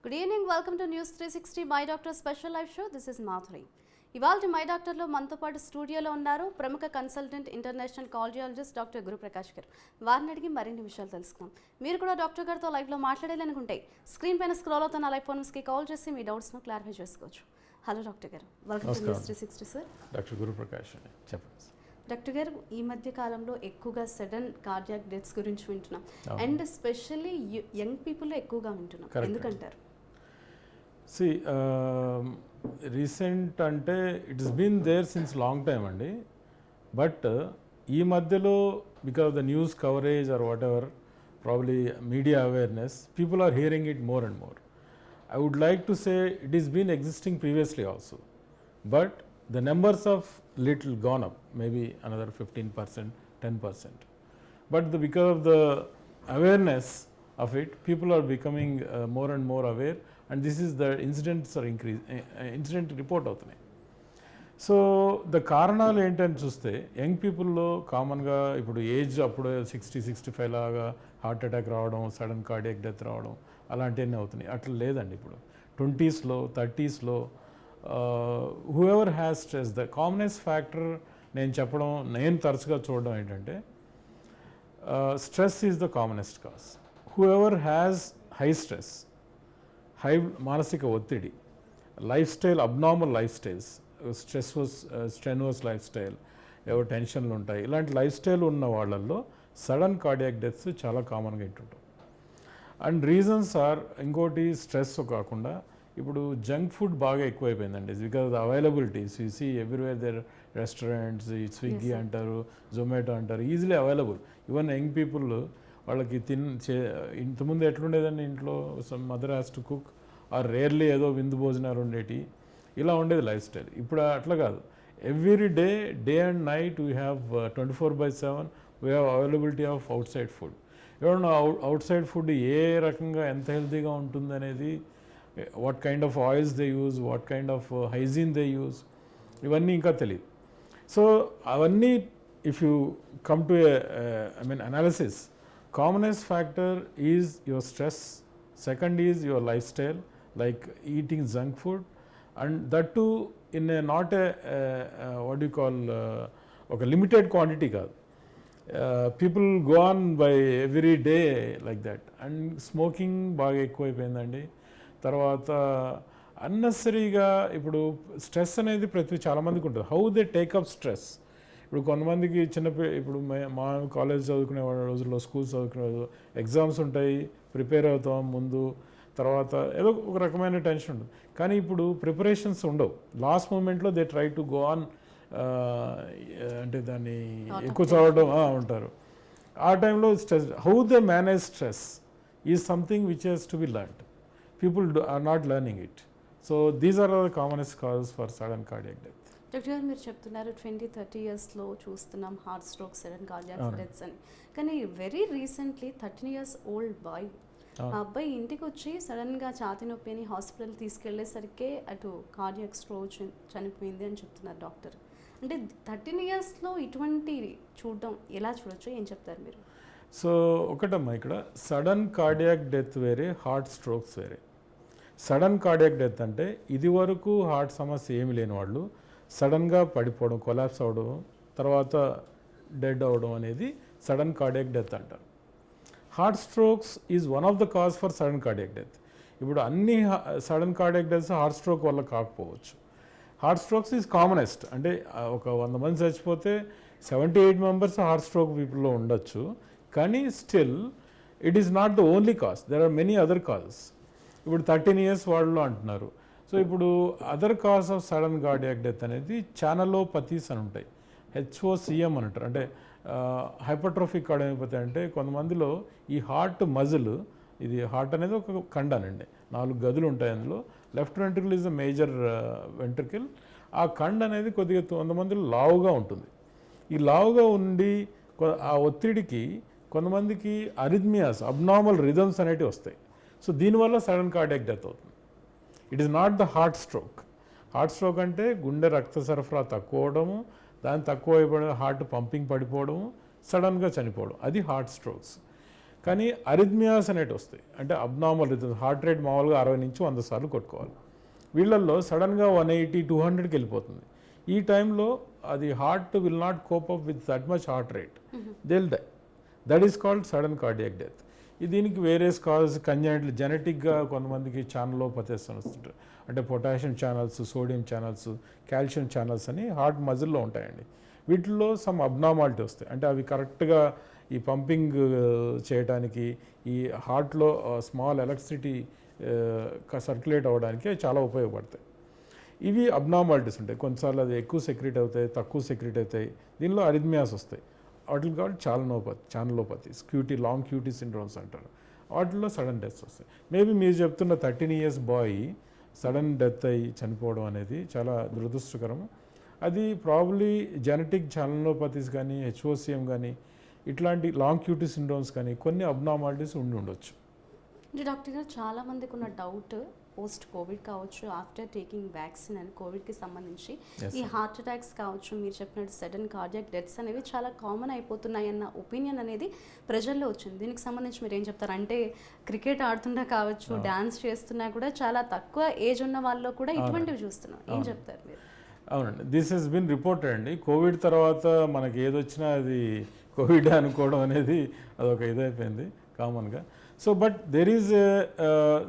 Good evening, welcome to news 360 my doctor special live show. This is Madhuri. ఇవాళ my డాక్టర్లో మనతో పాటు స్టూడియోలో ఉన్నారు ప్రముఖ consultant international cardiologist doctor Guruprakash గారు. వారిని అడిగి మరిన్ని విషయాలు తెలుసుకుందాం. మీరు కూడా డాక్టర్ గారితో లైవ్లో మాట్లాడాలనుకుంటే స్క్రీన్ పైన స్క్రోల్ అవుతున్న లైవ్ ఫోన్స్కి కాల్ చేసి మీ డౌట్స్ను క్లారిఫై చేసుకోవచ్చు. హలో డాక్టర్ గారు, welcome to news 360 sir. Doctor Guruprakash చెప్పండి. డాక్టర్ గారు, ఈ మధ్య కాలంలో ఎక్కువగా సడన్ కార్డియాక్ డెత్స్ గురించి వింటున్నాం, అండ్ స్పెషల్లీ యంగ్ పీపుల్లో ఎక్కువగా వింటున్నాం. ఎందుకంటారు? రీసెంట్ అంటే it's been there since long time అండి. బట్ ఈ మధ్యలో because of the news coverage or whatever probably media awareness, people are hearing it more and more. I would like to say it has been existing previously also, but the numbers of little gone up, maybe another 15%, 10%. But because of the awareness of it, people are becoming more and more aware, and this is the incidents are increasing, incident report అవుతున్నాయి. So the కారణాలు ఏంటని చూస్తే young పీపుల్లో కామన్గా ఇప్పుడు age అప్పుడు 60-65 లాగా heart attack రావడం, sudden cardiac death రావడం అలాంటివన్నీ అవుతున్నాయి. అట్లా లేదండి. ఇప్పుడు 20sలో 30sలో whoever has stress, the commonest factor నేను తరచుగా చూడడం ఏంటంటే stress is the commonest cause. Whoever has high stress, high మానసిక ఒత్తిడి, lifestyle, abnormal lifestyles, strenuous lifestyle, ఏవో టెన్షన్లు ఉంటాయి, ఇలాంటి లైఫ్ స్టైల్ ఉన్న వాళ్ళల్లో సడన్ కార్డియాక్ డెత్స్ చాలా కామన్గా ఉంటుంటాం. అండ్ రీజన్స్ ఆర్, ఇంకోటి స్ట్రెస్ కాకుండా ఇప్పుడు జంక్ ఫుడ్ బాగా ఎక్కువైపోయిందండి. Because availabilities you see everywhere there, restaurants, Swiggy అంటారు, జొమాటో అంటారు, easily available. Even young people వాళ్ళకి ఇంతకుముందు ఎట్లుండేదండి, ఇంట్లో some mother has to cook or rarely ఏదో విందు భోజనాలు ఉండేటి, ఇలా ఉండేది లైఫ్ స్టైల్. ఇప్పుడు అట్లా కాదు. Every day and night we have 24/7 we have availability of out side food. ఎవరన్నా అవుట్ సైడ్ ఫుడ్ ఏ రకంగా ఎంత హెల్తీగా ఉంటుంది అనేది, what kind of oils they use, what kind of hygiene they use, ఇవన్నీ ఇంకా తెలియదు. సో అవన్నీ if you come to analysis, commonest factor is your stress, second is your life style like eating junk food, and that to in a not a what you call ఒక limited quantity కాదు. People go on by every day like that. And smoking బాగా ఎక్కువైపోయిందండి. తర్వాత అన్నెసరీగా ఇప్పుడు stress అనేది చాలామందికి ఉంటుంది. How they take up stress. ఇప్పుడు కొంతమందికి ఇప్పుడు మా కాలేజ్ చదువుకునే రోజుల్లో, స్కూల్స్ చదువుకునే రోజు ఎగ్జామ్స్ ఉంటాయి, ప్రిపేర్ అవుతాం ముందు, తర్వాత ఏదో ఒక రకమైన టెన్షన్ ఉంటుంది. కానీ ఇప్పుడు ప్రిపరేషన్స్ ఉండవు. లాస్ట్ మూమెంట్లో they try to go on, అంటే దాన్ని ఎక్కువ చదవడం ఉంటారు. ఆ టైంలో stress, how they manage stress is something which has to be learned. People are not learning it. So these are the commonest causes for sudden cardiac death. Doctor గారు, మీరు చెప్తున్నారు 20-30 yearsలో చూస్తున్నాం heart stroke, sudden cardiac deaths అని. కానీ very recently 13 years old boy, ఆ అబ్బాయి ఇంటికి వచ్చి సడన్గా ఛాతీ నొప్పి అని హాస్పిటల్ తీసుకెళ్లేసరికే అటు కార్డియాక్ స్ట్రోక్ చనిపోయింది అని చెప్తున్నారు డాక్టర్. అంటే 13 yearsలో ఇటువంటి చూడడం ఎలా చూడొచ్చు, ఏం చెప్తారు మీరు? సో ఒకటమ్మా, ఇక్కడ సడన్ కార్డియాక్ డెత్ వేరే, హార్ట్ స్ట్రోక్స్ వేరే. సడన్ కార్డియాక్ డెత్ అంటే ఇది వరకు హార్ట్ సమస్య ఏమి లేని వాళ్ళు సడన్గా పడిపోవడం, కొలాప్స్ అవ్వడం, తర్వాత డెడ్ అవ్వడం అనేది సడన్ కార్డియాక్ డెత్ అంటారు. Heart strokes is one of the cause for sudden cardiac death. ఇప్పుడు అన్ని sudden cardiac deaths heart stroke వల్ల కాకపోవచ్చు. Heart strokes is commonest. అంటే ఒక 100 మంది చచ్చిపోతే 78 members హార్ట్ స్ట్రోక్ పీపుల్లో ఉండొచ్చు. కానీ still it is not the only cause, there are many other causes. ఇప్పుడు 13 years వాళ్ళు అంటున్నారు. సో ఇప్పుడు other cause of sudden cardiac death అనేది ఛానలోపతీస్ అని ఉంటాయి, HOCM అని అంటారు. అంటే హైపర్ట్రోఫిక్ కార్డియోపతి అంటే కొంతమందిలో ఈ హార్ట్ మజిల్, ఇది హార్ట్ అనేది ఒక కండనండి, 4 గదులు ఉంటాయి అందులో. Left ventricle is the major ventricle. ఆ కండ అనేది కొద్దిగా కొంతమందిలో లావుగా ఉంటుంది. ఈ లావుగా ఉండి ఆ ఒత్తిడికి కొంతమందికి అరిథ్మియాస్, అబ్నార్మల్ రిథమ్స్ అనేటివి వస్తాయి. సో దీనివల్ల సడన్ కార్డియాక్ డెత్ అవుతుంది. It is not the heart stroke. Heart stroke అంటే గుండె రక్త సరఫరా తక్కువ అవడము, దాని తక్కువ అయిపోవడం, హార్ట్ పంపింగ్ పడిపోవడము, సడన్గా చనిపోవడం, అది హార్ట్ స్ట్రోక్స్. కానీ అరిథ్మియాస్ అనేవి వస్తాయి, అంటే అబ్నార్మల్ రిథమ్. హార్ట్ రేట్ మామూలుగా 60 నుంచి 100 సార్లు కొట్టుకోవాలి, వీళ్ళల్లో సడన్గా 180, 200కి వెళ్ళిపోతుంది. ఈ టైంలో అది heart will not cope up with that much heart rate, they will die. That is called sudden cardiac death. దీనికి వేరియస్ కాజ్ కంజెనిటల్ జెనెటిక్గా కొంతమందికి ఛానలోపతీస్ వస్తుంటారు, అంటే potassium channels, sodium channels, calcium channels అని హార్ట్ మజిల్లో ఉంటాయండి. వీటిల్లో సమ్ అబ్నార్మాలిటీ వస్తాయి, అంటే అవి కరెక్ట్గా ఈ పంపింగ్ చేయడానికి, ఈ హార్ట్లో స్మాల్ ఎలక్ట్రిసిటీ సర్క్యులేట్ అవ్వడానికి చాలా ఉపయోగపడతాయి. ఇవి అబ్నార్మాలిటీస్ ఉంటాయి. కొన్నిసార్లు అది ఎక్కువ సెక్రెట్ అవుతాయి, తక్కువ సెక్రెట్ అవుతాయి. దీనిలో అరిథ్మియాస్ వస్తాయి. వాటికి కాబట్టి ఛానలోపతి, క్యూటీ, లాంగ్ క్యూటీ సిండ్రోమ్స్ అంటారు. వాటిల్లో సడన్ డెత్స్ వస్తాయి. మేబీ మీరు చెప్తున్న 13 years బాయ్ సడన్ డెత్ అయ్యి చనిపోవడం అనేది చాలా దురదృష్టకరం. అది ప్రాబ్లీ జెనెటిక్ ఛానలోపతీస్ కానీ, హెచ్ఓసిఎం కానీ, ఇట్లాంటి లాంగ్ క్యూటీ సిండ్రోమ్స్ కానీ కొన్ని అబ్నార్మాలిటీస్ ఉండొచ్చు. అంటే డాక్టర్ గారు, చాలా మందికి ఉన్న డౌట్, పోస్ట్ కోవిడ్ కావచ్చు, ఆఫ్టర్ టేకింగ్ వ్యాక్సిన్ అని కోవిడ్కి సంబంధించి ఈ హార్ట్ అటాక్స్ కావచ్చు, మీరు చెప్పినట్టు సడన్ కార్డియాక్ డెత్స్ అనేవి చాలా కామన్ అయిపోతున్నాయి అన్న ఒపీనియన్ అనేది ప్రజల్లో వచ్చింది. దీనికి సంబంధించి మీరు ఏం చెప్తారు? అంటే క్రికెట్ ఆడుతున్నా కావచ్చు, డ్యాన్స్ చేస్తున్నా కూడా చాలా తక్కువ ఏజ్ ఉన్న వాళ్ళలో కూడా ఇటువంటివి చూస్తున్నాం. ఏం చెప్తారు మీరు? అవునండి, దిస్ హెస్ బిన్ రిపోర్టెడ్ అండి. కోవిడ్ తర్వాత మనకి ఏదొచ్చినా అది కోవిడ్ అనుకోవడం అనేది అదొక ఇదైపోయింది కామన్గా. So but there is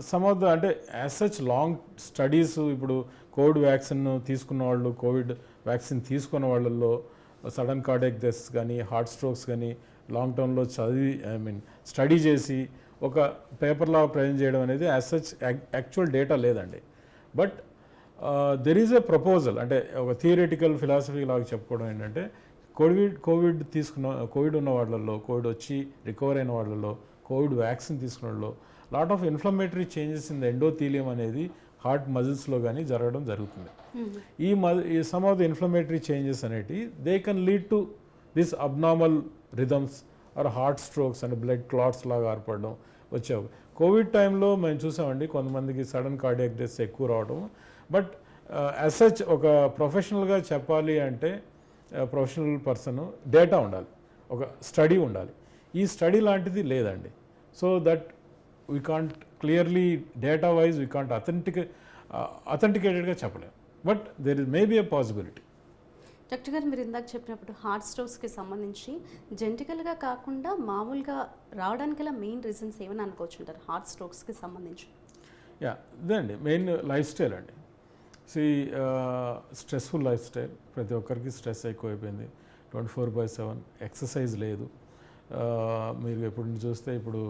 some of the, అంటే యాజ్ సచ్ లాంగ్ స్టడీస్, ఇప్పుడు కోవిడ్ వ్యాక్సిన్ తీసుకున్న వాళ్ళు, కోవిడ్ వ్యాక్సిన్ తీసుకున్న వాళ్ళల్లో సడన్ కార్డియాక్ డెత్స్ కానీ, హార్ట్ స్ట్రోక్స్ కానీ లాంగ్ టర్మ్లో స్టడీ చేసి ఒక పేపర్లా ప్రజెంట్ చేయడం అనేది యాజ్ సచ్ యాక్చువల్ డేటా లేదండి. But there is a proposal, అంటే ఒక థియరిటికల్ ఫిలాసఫీ లాగా చెప్పుకోవడం ఏంటంటే, కోవిడ్ ఉన్న వాళ్ళల్లో, కోవిడ్ వచ్చి రికవర్ అయిన వాళ్ళలో, కోవిడ్ వ్యాక్సిన్ తీసుకున్న వాళ్ళలో lot of inflammatory changes in the endothelium అనేది హార్ట్ మజిల్స్లో కానీ జరగడం జరుగుతుంది. ఈ some of the inflammatory changes అనేటి they can lead to this abnormal rhythms or heart strokes and blood clots లాగా ఏర్పడడం వచ్చావు. కోవిడ్ టైంలో మేము చూసామండి, కొంతమందికి సడన్ కార్డియాక్ డెత్స్ ఎక్కువ రావడం. బట్ యాజ్ సచ్ ఒక ప్రొఫెషనల్గా చెప్పాలి అంటే, ప్రొఫెషనల్ పర్సన్ డేటా ఉండాలి, ఒక స్టడీ ఉండాలి. ఈ స్టడీ లాంటిది లేదండి. So that we can't clearly, data wise we can't అథెంటికేటెడ్గా చెప్పలేము. But there is maybe a possibility. Doctor గారు, మీరు ఇందాక చెప్పినప్పుడు హార్ట్ స్ట్రోక్స్కి సంబంధించి జెనెటికల్గా కాకుండా మామూలుగా రావడానికి గల మెయిన్ రీజన్స్ ఏమని అనుకోవచ్చు అంటారు హార్ట్ స్ట్రోక్స్కి సంబంధించి? ఇదే అండి మెయిన్ లైఫ్ స్టైల్ అండి. స్ట్రెస్ఫుల్ లైఫ్ స్టైల్, ప్రతి ఒక్కరికి స్ట్రెస్ ఎక్కువైపోయింది. 24/7 ఎక్సర్సైజ్ లేదు. మీరు ఎప్పుడు చూస్తే ఇప్పుడు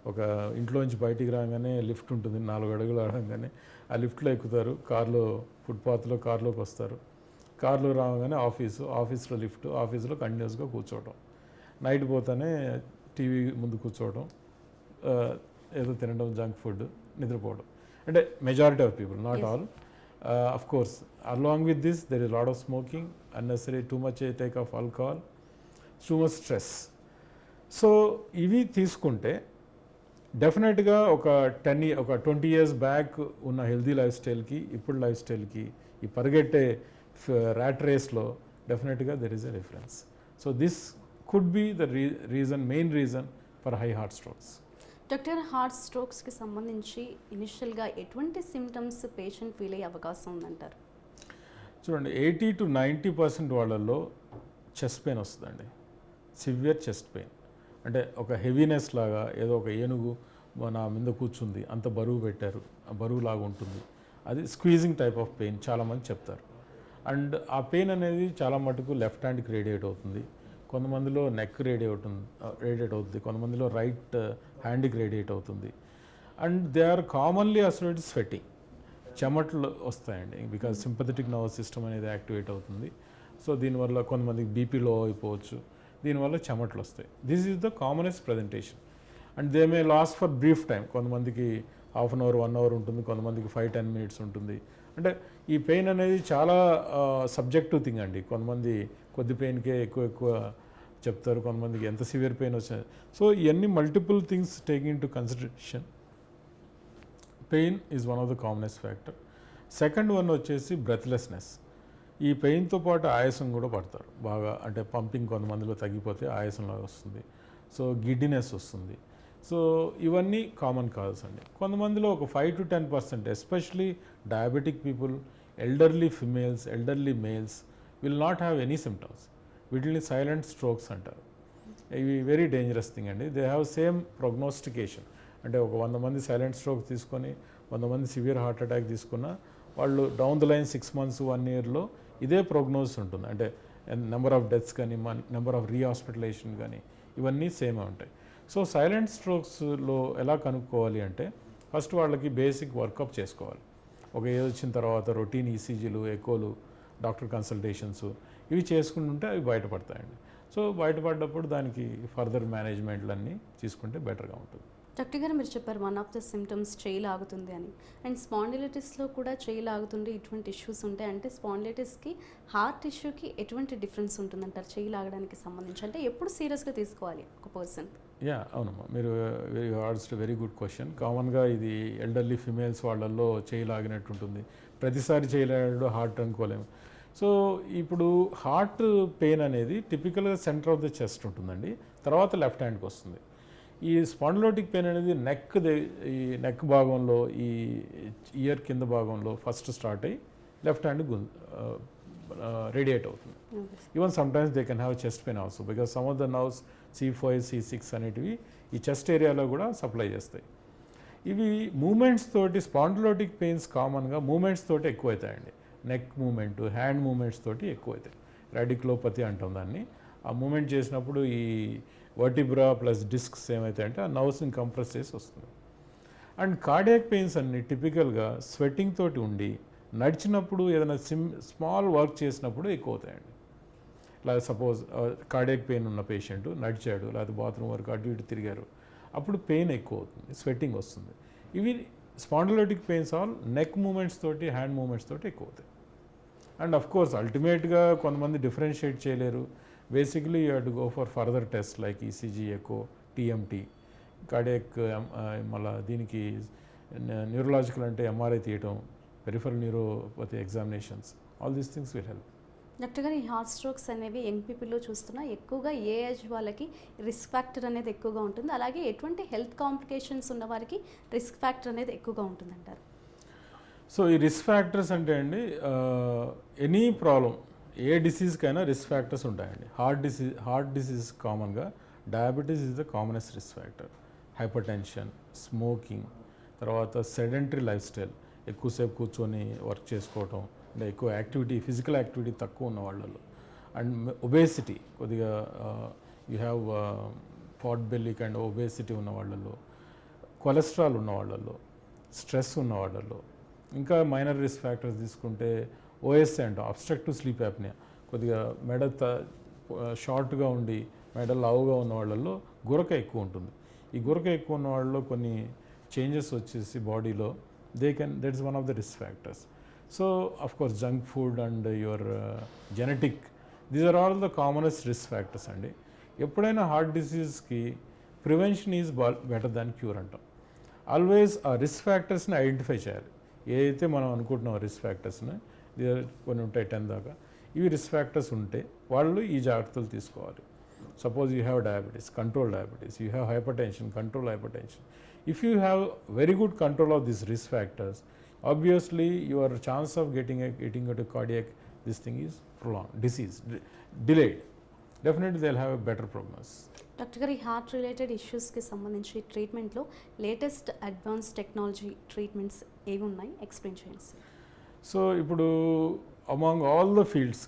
ఒక ఇంట్లోంచి బయటికి రాగానే లిఫ్ట్ ఉంటుంది, 4 అడుగులు ఆడంగానే ఆ లిఫ్ట్లో ఎక్కుతారు, కార్లో ఫుట్పాత్లో కార్లోకి వస్తారు, కార్లో రాగానే ఆఫీస్లో లిఫ్ట్, ఆఫీస్లో కంటిన్యూస్గా కూర్చోవడం, నైట్ పోతానే టీవీ ముందు కూర్చోవడం, ఏదో తినడం, జంక్ ఫుడ్, నిద్రపోవడం. అంటే majority of people, not all. Of course, along with this, there is a lot of smoking, unnecessary, too much take of alcohol, too much stress. So ఇవి తీసుకుంటే డెఫినెట్గా ఒక 20 years బ్యాక్ ఉన్న హెల్తీ లైఫ్ స్టైల్కి ఇప్పుడు లైఫ్ స్టైల్కి, ఈ పరిగెట్టే ర్యాట్ రేస్లో డెఫినెట్గా there is a difference. So this could be the main reason for high heart strokes. Doctor, heart స్ట్రోక్స్కి సంబంధించి ఇనిషియల్గా ఎటువంటి సిమ్టమ్స్ పేషెంట్ ఫీల్ అయ్యే అవకాశం ఉందంటారు? చూడండి, 80 to 90% వాళ్ళల్లో చెస్ట్ పెయిన్ వస్తుందండి, సివియర్ చెస్ట్ పెయిన్. అంటే ఒక హెవీనెస్ లాగా, ఏదో ఒక ఏనుగు నా మీద కూర్చుంది, అంత బరువు పెట్టారు, బరువు లాగా ఉంటుంది. అది స్క్వీజింగ్ టైప్ ఆఫ్ పెయిన్ చాలామంది చెప్తారు. అండ్ ఆ పెయిన్ అనేది చాలా మటుకు లెఫ్ట్ హ్యాండ్కి రేడియేట్ అవుతుంది, కొంతమందిలో నెక్ రేడియేట్ అవుతుంది, కొంతమందిలో రైట్ హ్యాండ్కి రేడియేట్ అవుతుంది. And they are commonly associated sweating, చెమటలు వస్తాయండి, బికాజ్ సింపథెటిక్ నర్వస్ సిస్టమ్ అనేది యాక్టివేట్ అవుతుంది. సో దీనివల్ల కొంతమందికి బీపీ లో అయిపోవచ్చు, దీనివల్ల చెమటలు వస్తాయి. This is the commonest presentation. And they may last for brief time, కొంతమందికి హాఫ్ అన్ అవర్, 1 hour ఉంటుంది, కొంతమందికి 5-10 minutes ఉంటుంది. అంటే ఈ పెయిన్ అనేది చాలా సబ్జెక్టివ్ థింగ్ అండి. కొంతమంది కొద్ది పెయిన్కే ఎక్కువ చెప్తారు, కొంతమందికి ఎంత సివియర్ పెయిన్ వచ్చాయి. సో ఇవన్నీ multiple things taking in to consideration. Pain is one of the commonest factor. Second one వచ్చేసి బ్రెత్లెస్నెస్. ఈ పెయిన్తో పాటు ఆయాసం కూడా పడతారు బాగా, అంటే పంపింగ్ కొంతమందిలో తగ్గిపోతే ఆయాసంలాగా వస్తుంది. సో గిడ్డినెస్ వస్తుంది. సో ఇవన్నీ కామన్ కాజెస్ అండి. కొంతమందిలో ఒక 5 to 10%, especially diabetic people, elderly females, elderly males will not have any symptoms. వీటిని సైలెంట్ స్ట్రోక్స్ అంటారు. ఇవి వెరీ డేంజరస్ థింగ్ అండి. They have same prognostication. అంటే ఒక 100 మంది సైలెంట్ స్ట్రోక్ తీసుకొని 100 మంది సివియర్ హార్ట్ అటాక్ తీసుకున్న వాళ్ళు డౌన్ ద లైన్ 6 months 1 yearలో ఇదే ప్రోగ్నోసిస్ ఉంటుంది. అంటే నెంబర్ ఆఫ్ డెత్స్ కానీ నెంబర్ ఆఫ్ రీహాస్పిటలైజేషన్ కానీ ఇవన్నీ సేమే ఉంటాయి. సో సైలెంట్ స్ట్రోక్స్లో ఎలా కనుక్కోవాలి అంటే ఫస్ట్ వాళ్ళకి బేసిక్ వర్కప్ చేసుకోవాలి. ఒక ఏజ్ వచ్చిన తర్వాత రొటీన్ ఈసీజీలు, ఎకోలు, డాక్టర్ కన్సల్టేషన్స్ ఇవి చేసుకుంటుంటే అవి బయటపడతాయండి. సో బయటపడ్డప్పుడు దానికి ఫర్దర్ మేనేజ్మెంట్లన్నీ తీసుకుంటే బెటర్గా ఉంటుంది. డాక్టర్ గారు మీరు చెప్పారు వన్ ఆఫ్ ద సిమ్టమ్స్ చేయి లాగుతుంది అని. అండ్ స్పాండిలైటిస్లో కూడా చేయి లాగుతుండే ఇటువంటి ఇష్యూస్ ఉంటాయి. అంటే స్పాండిలైటిస్కి హార్ట్ ఇష్యూకి ఎటువంటి డిఫరెన్స్ ఉంటుందంటారు చేయి లాగడానికి సంబంధించి? అంటే ఎప్పుడు సీరియస్గా తీసుకోవాలి ఒక పర్సన్? అవునమ్మా, మీరు ఆల్సో వెరీ గుడ్ క్వశ్చన్. కామన్గా ఇది ఎల్డర్లీ ఫిమేల్స్ వాళ్ళల్లో చేయి లాగినట్టు ఉంటుంది. ప్రతిసారి చేయి లాగడం హార్ట్ అనుకోలేము. సో ఇప్పుడు హార్ట్ పెయిన్ అనేది టిపికల్గా సెంటర్ ఆఫ్ ద చెస్ట్ ఉంటుందండి, తర్వాత లెఫ్ట్ హ్యాండ్కి వస్తుంది. ఈ స్పాండిలోటిక్ పెయిన్ అనేది ఈ నెక్ భాగంలో, ఈ ఇయర్ కింద భాగంలో ఫస్ట్ స్టార్ట్ అయ్యి లెఫ్ట్ హ్యాండ్ రేడియేట్ అవుతుంది. Even sometimes they can have chest pain also, because some of the nerves C5, C6 అనేటివి ఈ చెస్ట్ ఏరియాలో కూడా సప్లై చేస్తాయి. ఇవి మూమెంట్స్ తోటి, స్పాండిలోటిక్ పెయిన్స్ కామన్గా మూమెంట్స్ తోటి ఎక్కువ అవుతాయండి. నెక్ మూమెంట్, హ్యాండ్ మూమెంట్స్ తోటి ఎక్కువ అవుతాయి. రాడిక్యులోపతి అంటాం దాన్ని. ఆ మూమెంట్ చేసినప్పుడు ఈ వర్టిబ్రా ప్లస్ డిస్క్స్ ఏమవుతాయంటే ఆ నర్వ్స్ని కంప్రెస్ చేసి వస్తుంది. అండ్ కార్డియాక్ పెయిన్స్ అన్ని టిపికల్గా స్వెట్టింగ్ తోటి ఉండి నడిచినప్పుడు ఏదైనా స్మాల్ వర్క్ చేసినప్పుడు ఎక్కువ అవుతాయండి. లేదా సపోజ్ కార్డియాక్ పెయిన్ ఉన్న పేషెంట్ నడిచాడు, లేకపోతే బాత్రూమ్ వరకు అటు ఇటు తిరిగారు, అప్పుడు పెయిన్ ఎక్కువ అవుతుంది, స్వెట్టింగ్ వస్తుంది. ఇవి spondylotic pains all neck movements తోటి, హ్యాండ్ మూమెంట్స్ తోటి ఎక్కువ అవుతాయి. అండ్ అఫ్ కోర్స్ అల్టిమేట్గా కొంతమంది డిఫరెన్షియేట్ చేయలేరు. Basically you have to go for further test like ECG, echo, TMT, cardiac, మళ్ళీ దీనికి న్యూరలాజికల్ అంటే ఎంఆర్ఐ తీయటం, peripheral neuropathy examinations, all these things will help. Doctor గారు ఈ హార్ట్ స్ట్రోక్స్ అనేవి యంగ్ పీపుల్లో చూస్తున్నా ఎక్కువగా ఏ ఏజ్ వాళ్ళకి రిస్క్ ఫ్యాక్టర్ అనేది ఎక్కువగా ఉంటుంది, అలాగే ఎటువంటి హెల్త్ కాంప్లికేషన్స్ ఉన్న వారికి రిస్క్ ఫ్యాక్టర్ అనేది ఎక్కువగా ఉంటుందంటారు? సో ఈ రిస్క్ ఫ్యాక్టర్స్ అంటే అండి, ఎనీ ప్రాబ్లం, ఏ డిసీజ్కైనా రిస్క్ ఫ్యాక్టర్స్ ఉంటాయండి. హార్ట్ డిసీజ్ కామన్గా diabetes is the commonest risk factor. Hyper tension, smoking, తర్వాత సెడెంటరీ లైఫ్ స్టైల్, ఎక్కువసేపు కూర్చొని వర్క్ చేసుకోవటం, అంటే ఎక్కువ యాక్టివిటీ, ఫిజికల్ యాక్టివిటీ తక్కువ ఉన్న వాళ్ళలో, అండ్ ఒబేసిటీ, కొద్దిగా you have pot belly kind obesity ఉన్న వాళ్ళలో, కొలెస్ట్రాల్ ఉన్న వాళ్ళలో, స్ట్రెస్ ఉన్న వాళ్ళలో, ఇంకా మైనర్ రిస్క్ ఫ్యాక్టర్స్ తీసుకుంటే ఓఎస్ఏ అంటాం, అబ్స్ట్రక్టివ్ స్లీప్ యాప్నియా, కొద్దిగా మెడ షార్ట్గా ఉండి మెడ లావుగా ఉన్న వాళ్ళల్లో గురక ఎక్కువ ఉంటుంది. ఈ గురక ఎక్కువ ఉన్న వాళ్ళలో కొన్ని చేంజెస్ వచ్చేసి బాడీలో that is one of the risk factors. So of course junk food and your genetic, these are all the commonest risk factors అండి. ఎప్పుడైనా హార్ట్ డిసీజ్కి prevention is better than cure అంటాం. ఆల్వేస్ ఆ రిస్క్ ఫ్యాక్టర్స్ని identify చేయాలి. ఏదైతే మనం అనుకుంటున్నాం రిస్క్ ఫ్యాక్టర్స్ని, కొన్ని ఉంటాయి 10 దాకా, ఇవి రిస్క్ ఫ్యాక్టర్స్ ఉంటే వాళ్ళు ఈ జాగ్రత్తలు తీసుకోవాలి. Suppose you have diabetes, control diabetes, you have hyper tension, control hyper tension. If you have very good control of this risk factors, obviously your chance of getting into cardiac this thing is prolonged, disease delayed. Definitely they'll have a better prognosis. Doctor గారు ఈ heart related ఇష్యూస్కి సంబంధించి ట్రీట్మెంట్లో latest advance technology treatments ఏవి ఉన్నాయి, explain చేయండి sir. So ఇప్పుడు among all the fields,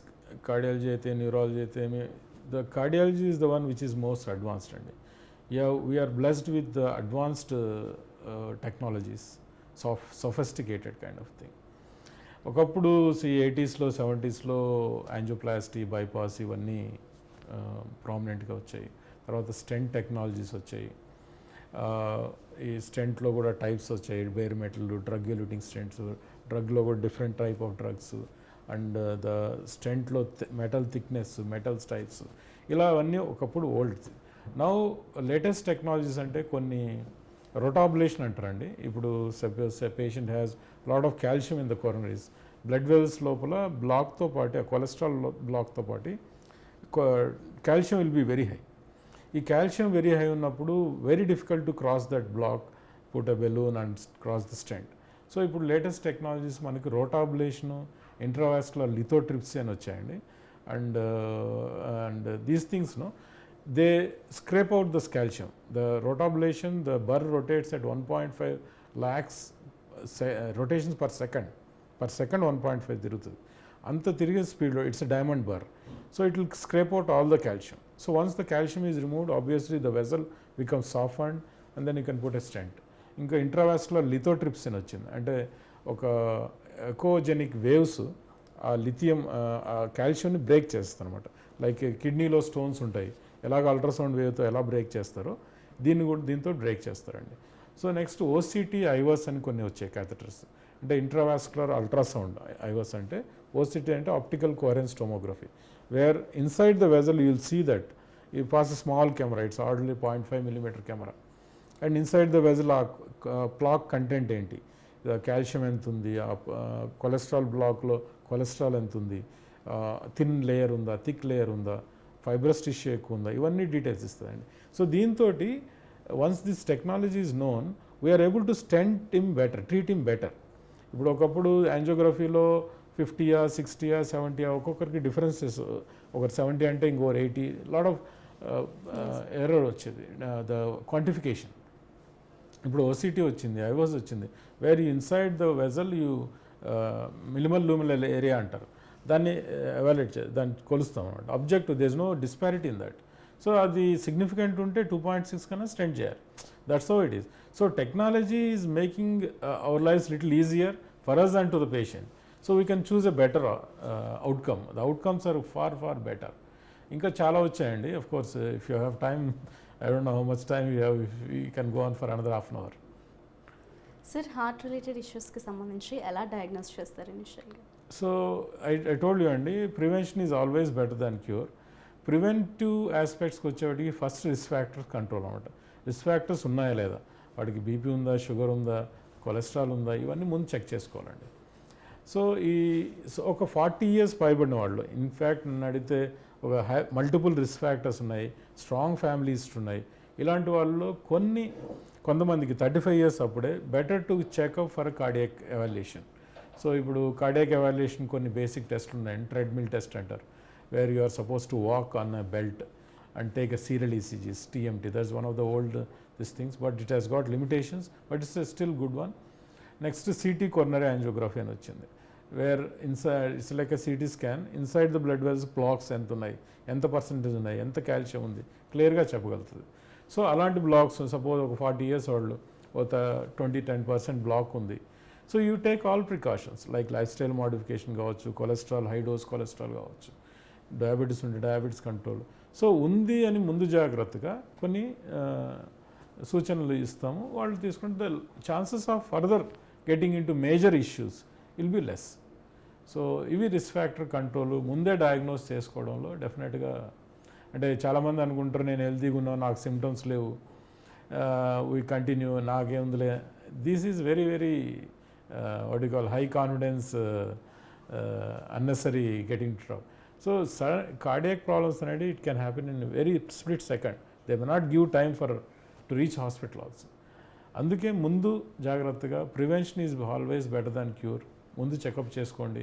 cardiology అయితే, neurology అయితే, the cardiology is the one which is most advanced అండి. We are blessed with the advanced technologies, sophisticated kind of thing. ఒకప్పుడు 80s, 70s angioplasty, bypass ఇవన్నీ ప్రామినెంట్గా వచ్చాయి. తర్వాత stent technologies వచ్చాయి. ఈ స్టెంట్లో కూడా టైప్స్ వచ్చాయి, bare metal, drug eluting stents, డ్రగ్లో కూడా different type of drugs, and the స్టెంట్లో మెటల్ థిక్నెస్, మెటల్స్ టైప్స్, ఇలా అవన్నీ ఒకప్పుడు ఓల్డ్. నౌ లేటెస్ట్ టెక్నాలజీస్ అంటే కొన్ని రొటాబులేషన్ అంటారండి. ఇప్పుడు suppose patient has lot of calcium in the coronaries, blood vessels లోపల బ్లాక్తో పాటు, కొలెస్ట్రాల్ బ్లాక్తో పాటు calcium will be very high. ఈ కాల్షియం వెరీ హై ఉన్నప్పుడు very difficult to cross that block, put a balloon and cross the stent. So ఇప్పుడు latest technologies మనకి rotablation, intravascular lithotripsy అని వచ్చాయండి. And these things they scrape out the calcium. The rotablation, the burr rotates at 1.5 lakhs rotations per second. Per second 1.5 తిరుగుతుంది. అంత తిరిగే స్పీడ్లో it's a diamond burr. So it will scrape out all the calcium. So once the calcium is removed, obviously the vessel becomes softened and then you can put a stent. ఇంకా intravascular lithotripsy అని వచ్చింది. అంటే ఒక echogenic waves ఆ lithium ఆ కాల్షియంని break చేస్తుంది అనమాట. Like కిడ్నీలో స్టోన్స్ ఉంటాయి, ఎలాగ అల్ట్రాసౌండ్ వేవ్తో ఎలా బ్రేక్ చేస్తారో దీన్ని కూడా దీంతో బ్రేక్ చేస్తారండి. సో నెక్స్ట్ ఓసిటీ ఐవస్ అని కొన్ని వచ్చాయి క్యాథెటర్స్. అంటే ఇంట్రావాస్కులర్ అల్ట్రాసౌండ్ ఐవస్ అంటే, ఓసిటీ అంటే optical coherence tomography, where inside the vessel you will see that you pass a small camera, it's orderly 0.5 mm camera, and inside the vessel ఆ plaque content ఏంటి, calcium ఎంత ఉంది, ఆ cholesterol బ్లాక్లో cholesterol ఎంత ఉంది, థిన్ లేయర్ ఉందా, thick layer ఉందా, ఫైబ్రస్ టిష్యూ ఎక్కువ ఉందా, ఇవన్నీ డీటెయిల్స్ ఇస్తుందండి. సో దీంతో once this technology is known, we are able to stent him better, treat him better. ఇప్పుడు ఒకప్పుడు యాంజియోగ్రఫీలో 50 60 70 ఒక్కొక్కరికి డిఫరెన్సెస్, ఒకరు 70 అంటే ఇంకొకరు 80, లాట్ ఆఫ్ ఎర్రర్ వచ్చేది ద క్వాంటిఫికేషన్. ఇప్పుడు ఓసిటీ వచ్చింది, ఐవాస్ వచ్చింది, where inside the vessel you minimal luminal area అంటారు, దాన్ని ఎవాల్యుయేట్ దాన్ని కొలుస్తాం అనమాట. Objective, there is no disparity in that. So అది సిగ్నిఫికెంట్ ఉంటే 2.6 కన్నా స్టెంట్ చేయాలి. That's how it is. So technology is making our lives little easier for us and to the patient. So we can choose a better outcome. The outcomes are far far better. ఇంకా చాలా వచ్చాయండి. Of course if you have time, I don't know how much time you have, if we can go on for another half an hour. Sir, heart related ఇష్యూస్కి సంబంధించి ఎలా diagnose చేస్తారు ఇనిషియల్గా? So I told you అండి, prevention is always better than cure. Preventive ఆస్పెక్ట్స్కి వచ్చేవాటికి first risk factors control అనమాట. Risk factors ఉన్నాయా లేదా, వాడికి బీపీ ఉందా, షుగర్ ఉందా, కొలెస్ట్రాల్ ఉందా, ఇవన్నీ ముందు చెక్ చేసుకోవాలండి. సో ఒక 40 years పైబడిన వాళ్ళు, ఇన్ఫ్యాక్ట్ నన్ను అడిగితే ఒక మల్టిపుల్ రిస్క్ ఫ్యాక్టర్స్ ఉన్నాయి, స్ట్రాంగ్ ఫ్యామిలీస్ ఉన్నాయి, ఇలాంటి వాళ్ళలో కొంతమందికి 35 years అప్పుడే better to checkup for cardiac evaluation. So ఇప్పుడు కార్డియాక్ ఎవాల్యుయేషన్ కొన్ని బేసిక్ టెస్ట్లు ఉన్నాయండి. ట్రెడ్మిల్ టెస్ట్ అంటారు, where you are suppose to walk on a belt and take a serial ECGs, TMT. That's one of the old this things, but it has got limitations, but it's still good one. Next CT coronary angiography అని వచ్చింది, where inside it's like a CT scan, inside the blood vessels blocks ఎంత ఉన్నాయి, ఎంత percentage ఉన్నాయి, ఎంత calcium ఉంది, క్లియర్గా చెప్పగలుగుతుంది. సో అలాంటి బ్లాక్స్ సపోజ్ ఒక 40 years వాళ్ళు ఒక 20-10% బ్లాక్ ఉంది. So you take all precautions like lifestyle modification కావచ్చు, కొలెస్ట్రాల్, హై డోస్ కొలెస్ట్రాల్ కావచ్చు, డయాబెటీస్ ఉంటే డయాబెటీస్ కంట్రోల్. సో ఉంది అని ముందు జాగ్రత్తగా కొన్ని సూచనలు ఇస్తాము. వాళ్ళు తీసుకుంటే chances of further getting in to major issues will be less. So ఇవి రిస్క్ ఫ్యాక్టర్ కంట్రోల్ ముందే డయాగ్నోస్ చేసుకోవడంలో డెఫినెట్గా. అంటే చాలామంది అనుకుంటారు నేను హెల్తీగా ఉన్నాను, నాకు సిమ్టమ్స్ లేవు, వీ కంటిన్యూ, నాకేముందిలే. This is very very what you call high confidence, unnecessary getting trouble. So cardiac problems అనేది it can happen in very split second. They may not give time for to reach hospital also. అందుకే ముందు జాగ్రత్తగా prevention is always better than cure. ముందు checkup చేసుకోండి,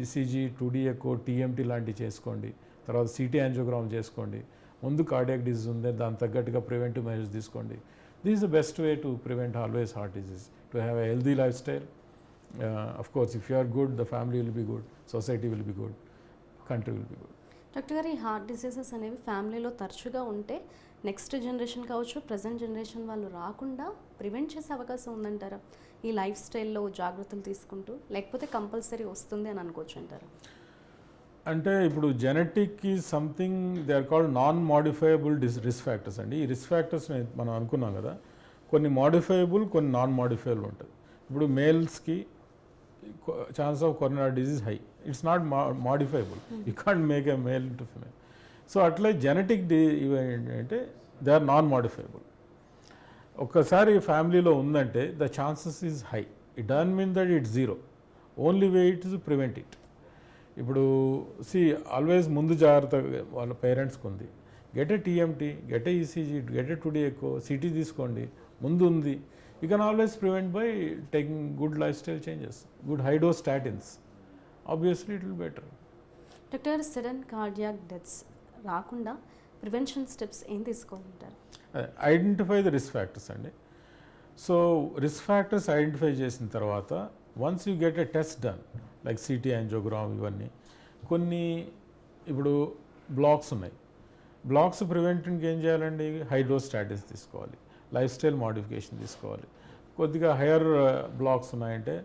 ECG, 2D echo, TMT లాంటివి చేసుకోండి, తర్వాత CT angiogram చేసుకోండి. ముందు కార్డియాక్ డిజీజ్ ఉంది, దాని తగ్గట్టుగా ప్రివెంటివ్ మెజర్స్ తీసుకోండి. This is the best way to prevent always heart disease, to have a healthy lifestyle. Of course if you are good, the family will be good, society will be good, country will be good. Doctor గారు, ఈ heart diseases అనేవి ఫ్యామిలీలో తరచుగా ఉంటే next generation కావచ్చు, present generation వాళ్ళు రాకుండా prevent చేసే అవకాశం ఉందంటారా ఈ లైఫ్ స్టైల్లో జాగ్రత్తలు తీసుకుంటూ, లేకపోతే కంపల్సరీ వస్తుంది అని అనుకోవచ్చు అంటారా? అంటే ఇప్పుడు genetic is something they are called non modifiable risk factors అండి. ఈ రిస్క్ ఫ్యాక్టర్స్ని మనం అనుకున్నాం కదా, కొన్ని మాడిఫైయబుల్, కొన్ని నాన్ మాడిఫైయబుల్ ఉంటుంది. ఇప్పుడు మేల్స్కి chance of corona disease high, it's not modifiable, you can't make a male to female. So అట్లే జెనెటిక్ ఏంటంటే దే ఆర్ నాన్ మాడిఫైబుల్. ఒక్కసారి ఫ్యామిలీలో ఉందంటే the chances is high. It's doesn't mean that it's zero, only way it to prevent it. ఇప్పుడు always ముందు జాగ్రత్త వాళ్ళ పేరెంట్స్కి ఉంది, get a TMT, get a ECG, get a 2D echo, CT తీసుకోండి, ముందు ఉంది. You can always prevent by taking good life style changes, good high dose statins. Obviously it will better. Doctor, sudden cardiac deaths రాకుండా prevention steps ఏం తీసుకోవాలంటారు? Identify the risk factors అండి. So risk factors identify చేసిన తర్వాత once you get a test done like city angiogram, ఇవన్నీ కొన్ని ఇప్పుడు blocks ఉన్నాయి. Blocks ప్రివెంటింగ్కి ఏం చేయాలండి? హై డోస్ స్టాటిన్స్ తీసుకోవాలి, లైఫ్ స్టైల్ మోడిఫికేషన్ తీసుకోవాలి. కొద్దిగా హయ్యర్ బ్లాక్స్ ఉన్నాయంటే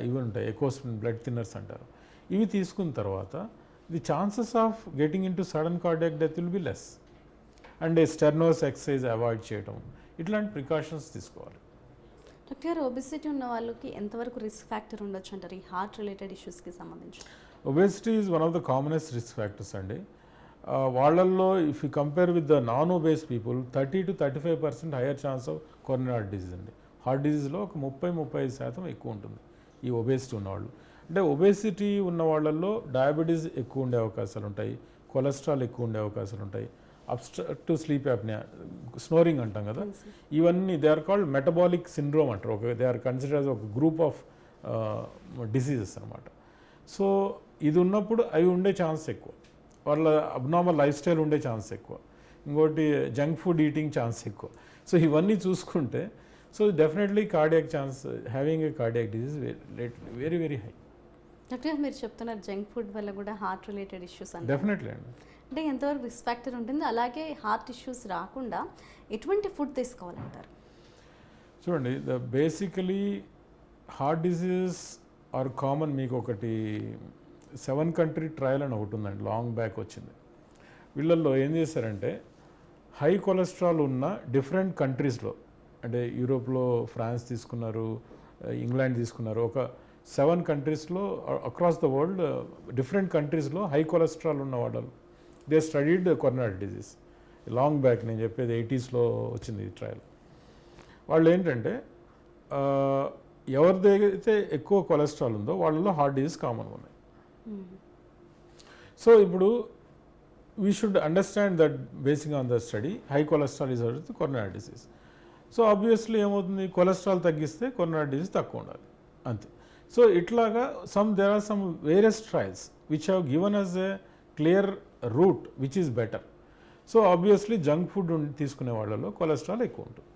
ఇవి ఉంటాయి, ఎకోస్పిన్ బ్లడ్ థిన్నర్స్ అంటారు. ఇవి తీసుకున్న తర్వాత the chances of getting into sudden cardiac death will be less. And strenuous exercise avoid చేయటం, ఇట్లాంటి ప్రికాషన్స్ తీసుకోవాలి. డాక్టర్, ఒబెసిటీ ఉన్న వాళ్ళకి ఎంతవరకు రిస్క్ ఫ్యాక్టర్ ఉండొచ్చు అంటారు ఈ హార్ట్ రిలేటెడ్ ఇష్యూస్కి సంబంధించి? Obesity is one of the commonest risk factors అండి. వాళ్ళల్లో if you compare with the non obese people 30 to 35% higher chance of coronary heart disease అండి. హార్ట్ డిసీజ్లో ఒక 30-35% ఎక్కువ ఉంటుంది ఈ ఒబేసిటీ ఉన్నవాళ్ళు. అంటే ఒబేసిటీ ఉన్న వాళ్ళల్లో డయాబెటీస్ ఎక్కువ ఉండే అవకాశాలు ఉంటాయి, కొలెస్ట్రాల్ ఎక్కువ ఉండే అవకాశాలు ఉంటాయి, అబ్స్ట్రక్టివ్ స్లీప్ యాప్నియా, స్నోరింగ్ అంటాం కదా, ఇవన్నీ they are called metabolic syndrome అంటారు. దే ఆర్ కన్సిడర్ యాజ్ ఒక గ్రూప్ ఆఫ్ డిసీజెస్ అనమాట. సో ఇది ఉన్నప్పుడు అవి ఉండే ఛాన్స్ ఎక్కువ, వాళ్ళ అబ్నార్మల్ లైఫ్ స్టైల్ ఉండే ఛాన్స్ ఎక్కువ, ఇంకోటి జంక్ ఫుడ్ ఈటింగ్ ఛాన్స్ ఎక్కువ. సో ఇవన్నీ చూసుకుంటే so definitely cardiac chance, having a cardiac disease very very high. Doctor, మీరు చెప్తున్నారు జంక్ ఫుడ్ వల్ల కూడా హార్ట్ రిలేటెడ్ ఇష్యూస్ అంటే డెఫినెట్లీ అండి. అంటే ఎంతవరకు రిస్క్ ఫ్యాక్టర్ ఉంటుంది? అలాగే హార్ట్ ఇష్యూస్ రాకుండా ఎటువంటి ఫుడ్ తీసుకోవాలంటారు? చూడండి, basically heart diseases are common. మీకు ఒకటి 7 country ట్రయల్ అని ఒకటి ఉందండి, లాంగ్ బ్యాక్ వచ్చింది. వీళ్ళల్లో ఏం చేశారంటే హై కొలెస్ట్రాల్ ఉన్న డిఫరెంట్ కంట్రీస్లో, అంటే యూరోప్లో ఫ్రాన్స్ తీసుకున్నారు, ఇంగ్లాండ్ తీసుకున్నారు, ఒక 7 countries across the world different కంట్రీస్లో హై కొలెస్ట్రాల్ ఉన్న వాళ్ళు they studied coronary disease. Long back, నేను చెప్పేది 80s వచ్చింది ఈ ట్రయల్. వాళ్ళు ఏంటంటే ఎవరిదైతే ఎక్కువ కొలెస్ట్రాల్ ఉందో వాళ్ళలో హార్ట్ డిసీజ్ కామన్గా ఉన్నాయి. సో ఇప్పుడు we should understand that basing on the study high cholesterol is coronary disease. So obviously ఏమవుతుంది, కొలెస్ట్రాల్ తగ్గిస్తే కొరోనరీ డిసీజ్ తక్కువ ఉండాలి, అంతే. సో ఇట్లాగా there are some various trials which have given us a clear route which is better. So obviously junk food తీసుకునే వాళ్ళలో cholesterol ఎక్కువ ఉంటుంది.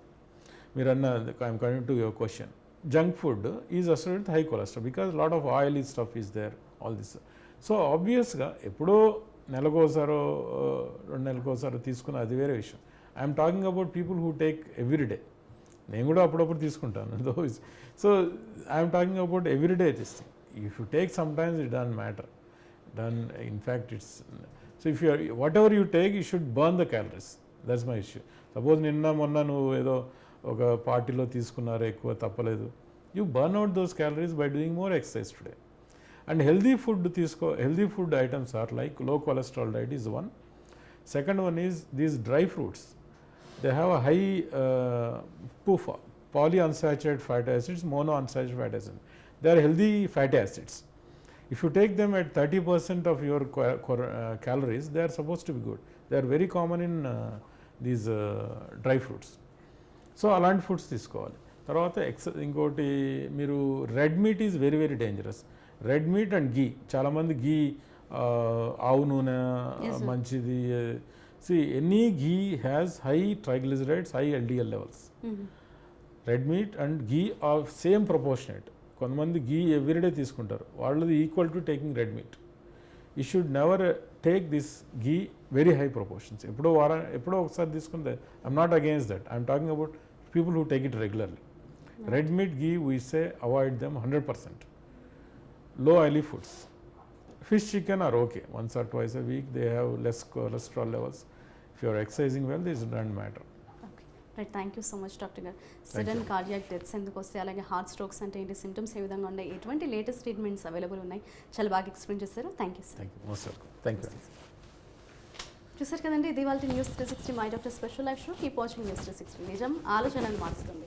మీరు అన్న I'm coming to your question, junk food is associated with high cholesterol because lot of oily stuff is there, all this. So ఆబ్వియస్గా ఎప్పుడో నెలకోసారో 2 నెలలకోసారో తీసుకున్న అది వేరే విషయం. I'm talking about people who take every day. నేను కూడా అప్పుడప్పుడు తీసుకుంటాను. So I'm talking about every day this thing. If you take some times it don't matter. In fact, it's so if you are whatever you take, you should burn the calories. That's my issue. Suppose నిన్న మొన్న నువ్వు ఏదో ఒక పార్టీలో తీసుకున్నారు, ఎక్కువ తప్పలేదు, you burn out those calories by doing more exercise today. And healthy food items are like low cholesterol diet is one. Second one is these dry fruits. They have a high polyunsaturated fatty acids, monounsaturated fatty acids. They are healthy fatty acids. If you take them at 30% of your calories, they are supposed to be good. They are very common in these dry fruits. So అలాంటి foods తీసుకోవాలి. తర్వాత ఇంకోటి మీరు red meat is very very dangerous. Red meat and ghee, చాలామంది గీ ఆవు నూనె మంచిది. Any ghee has high triglycerides, high LDL levels. Red meat and ghee are same proportionate. కొంతమంది గీ ఎవ్రీడే తీసుకుంటారు, వాళ్ళది equal to taking red meat. You should never take this ghee very high proportions. ఎప్పుడో ఒకసారి తీసుకుంటే I'm not against that. I'm talking about people who take it regularly. Red meat, ghee we say avoid them 100%. Low oily foods. Fish, chicken are okay. Once or twice a week, they have less cholesterol levels. If you are exercising well, this doesn't matter. Right, thank you so much doctor గారు. Sudden cardiac deaths ఎందుకు వస్తాయి, అలాగే heart strokes అంటే ఏంటి, symptoms ఏ విధంగా ఉన్నాయి, ఎటువంటి latest treatments available ఉన్నాయి, చాలా బాగా ఎక్స్ప్లెయిన్ చేశారు. Thank you sir. Thank you. చూసారు కదండి, ఇది వాళ్ళ news 360 my doctor special live show. Keep watching news 360. నిజం ఆలోచనలు మారుస్తుంది.